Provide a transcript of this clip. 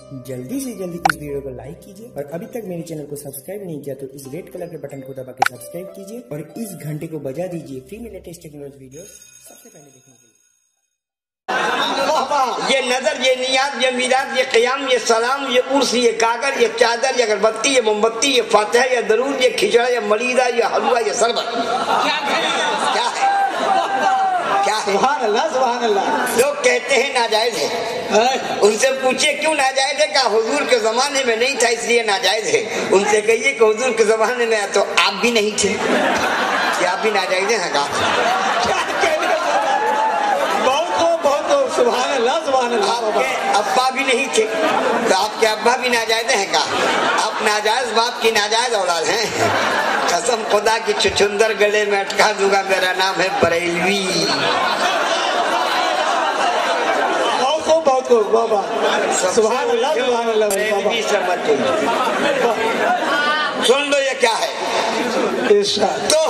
जल्दी से जल्दी इस वीडियो को लाइक कीजिए और अभी तक मेरे चैनल को सब्सक्राइब नहीं किया तो इस रेड कलर के बटन को दबा के सब्सक्राइब कीजिए और इस घंटे को बजा दीजिए फ्री में लेटेस्ट टेक्नोलॉजी वीडियो सबसे पहले देखने के लिए। ये नजर, ये नियात, ये मीरात, ये क़याम, ये सलाम, ये उर्स, ये कागर, ये चादर, ये अगरबत्ती, ये मोमबत्ती, ये फातिहा, ये दरूद, ये खिचड़ा, ये मलीदा, ये हलवा, ये शरबत, क्या है? क्या है? सुभान अल्लाह। लोग कहते हैं नाजायज है, उनसे पूछिए क्यों नाजायज है? कहा हुजूर के जमाने में नहीं था इसलिए नाजायज है। उनसे कहिए कि हुजूर के जमाने में तो आप भी नहीं थे, क्या आप भी नाजायज है? कहा सुभान अल्लाह। आपके अब्बा भी नहीं थे तो आपके अब्बा भी नाजायज हैं? कहा आप नाजायज बाप की नाजायज औलाद हैं। कसम खुदा की छुछुंदर गले में अटका दूंगा, मेरा नाम है बरेलवी। बहुत बाबा सुभान अल्लाह बरेलवी समझ। सुन लो ये क्या है? इरशाद। तो